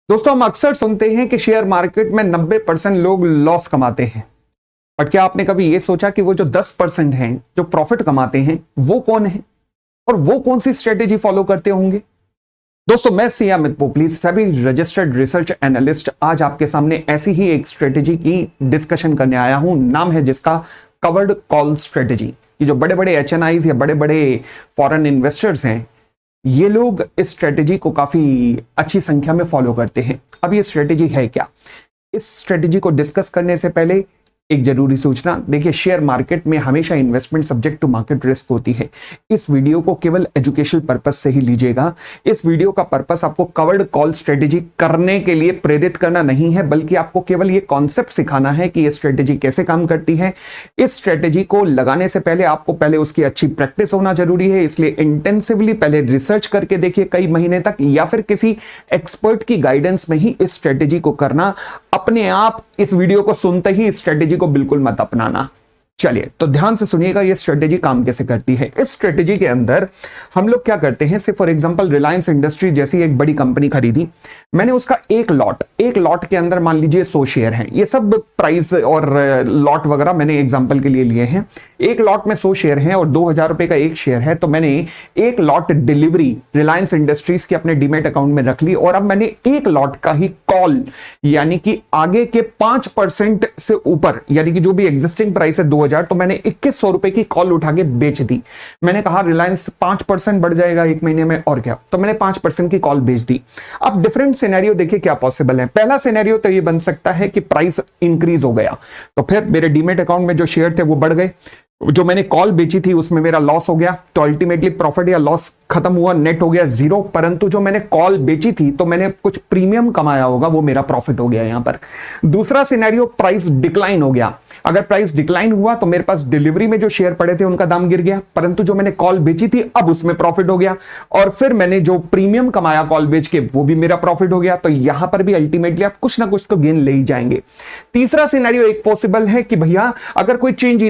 दोस्तों, हम अक्सर सुनते हैं कि शेयर मार्केट में 90% लोग लॉस कमाते हैं। बट क्या आपने कभी यह सोचा कि वो जो 10% हैं जो प्रॉफिट कमाते हैं वो कौन है और वो कौन सी स्ट्रेटेजी फॉलो करते होंगे? दोस्तों, मैं सी अमित पोपली, सभी रजिस्टर्ड रिसर्च एनालिस्ट, आज आपके सामने ऐसी ही एक स्ट्रेटेजी की डिस्कशन करने आया हूं। नाम है जिसका कवर्ड कॉल स्ट्रेटेजी। ये जो बड़े बड़े एचएनआईज या बड़े बड़े फॉरेन इन्वेस्टर्स हैं, ये लोग इस स्ट्रेटेजी को काफी अच्छी संख्या में फॉलो करते हैं। अब ये स्ट्रेटेजी है क्या? इस स्ट्रेटेजी को डिस्कस करने से पहले एक जरूरी सूचना। देखिए, शेयर मार्केट में हमेशा investment subject to market risk होती है। इस वीडियो को केवल एजुकेशनल पर्पस से ही लीजिएगा। इस वीडियो का पर्पस आपको कवर्ड कॉल स्ट्रेटेजी करने के लिए प्रेरित करना नहीं है, बल्कि आपको केवल ये कॉन्सेप्ट सिखाना है कि ये स्ट्रेटेजी कैसे काम करती है। इस स्ट्रेटेजी को लगाने से पहले आपको पहले उसकी अच्छी प्रैक्टिस होना जरूरी है, इसलिए इंटेंसिवली पहले रिसर्च करके देखिए कई महीने तक, या फिर किसी एक्सपर्ट की गाइडेंस में ही इस स्ट्रेटेजी को करना। अपने आप इस वीडियो को सुनते ही इस स्ट्रेटेजी को बिल्कुल मत अपनाना। चलिए, तो ध्यान से सुनिएगा ये स्ट्रेटेजी काम कैसे करती है। इस स्ट्रेटेजी के अंदर हम लोग क्या करते हैं, से फॉर एग्जांपल रिलायंस इंडस्ट्री जैसी एक बड़ी कंपनी खरीदी, मैंने उसका एक लॉट के अंदर मान लीजिए 100 शेयर हैं। ये सब प्राइस और लॉट वगैरह मैंने एग्जांपल के लिए लिए हैं। एक लॉट में 100 शेयर हैं और 2000 रुपए का एक शेयर है, तो मैंने एक लॉट डिलीवरी रिलायंस इंडस्ट्रीज के अपने डीमेट अकाउंट में रख ली और अब मैंने एक लॉट का ही कॉल, यानी कि आगे के 5% से ऊपर, यानी कि जो भी एग्जिस्टिंग प्राइस है 2000, तो मैंने 2100 रुपए की कॉल उठा के बेच दी। मैंने कहा रिलायंस 5% बढ़ जाएगा एक महीने में, और क्या, तो मैंने 5% की कॉल बेच दी। अब डिफरेंट सिनेरियो देखिए क्या पॉसिबल है। पहला सिनेरियो तो ये बन सकता है कि प्राइस इंक्रीज हो गया, तो फिर मेरे डीमेट अकाउंट में जो शेयर थे वो बढ़ गए, जो मैंने कॉल बेची थी उसमें मेरा लॉस हो गया, तो अल्टीमेटली प्रॉफिट या लॉस खत्म हुआ, नेट हो गया 0। परंतु जो मैंने कॉल बेची थी तो मैंने कुछ प्रीमियम कमाया होगा, वो मेरा प्रॉफिट हो गया यहां पर। दूसरा सिनेरियो, प्राइस डिक्लाइन हो गया। अगर प्राइस डिक्लाइन हुआ तो मेरे पास डिलीवरी में जो शेयर पड़े थे उनका दाम गिर गया, परंतु जो मैंने कॉल बेची थी अब उसमें प्रॉफिट हो गया, और फिर मैंने जो प्रीमियम कमाया कॉल बेच के वो भी मेरा प्रॉफिट हो गया। तो यहां पर भी अल्टीमेटली आप कुछ ना कुछ तो गेन ले ही जाएंगे। तीसरा सिनेरियो एक पॉसिबल है कि भैया अगर कोई चेंज ही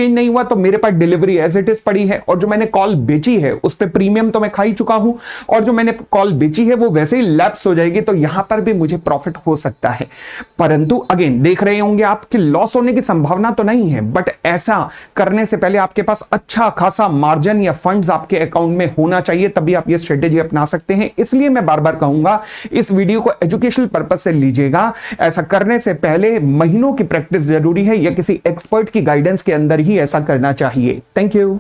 नहीं हुआ, तो मेरे पास डिलीवरी एज इट इज पड़ी है, और जो मैंने कॉल बेची है उस पर प्रीमियम तो मैं खा ही चुका हूं, और जो मैंने कॉल बेची है वो वैसे ही लैप्स हो जाएगी, तो यहां पर भी मुझे प्रॉफिट हो सकता है। परंतु अगेन देख रहे होंगे आप कि लॉस होने की संभावना तो नहीं है, बट ऐसा करने से पहले आपके पास अच्छा खासा मार्जिन या फंड्स आपके अकाउंट में होना चाहिए, तभी आप ये स्ट्रेटेजी अपना सकते हैं। इसलिए मैं बार बार कहूंगा इस वीडियो को एजुकेशनल पर्पज से लीजिएगा। ऐसा करने से पहले महीनों की प्रैक्टिस जरूरी है, या किसी एक्सपर्ट की गाइडेंस के अंदर ही ऐसा करना चाहिए। Thank you.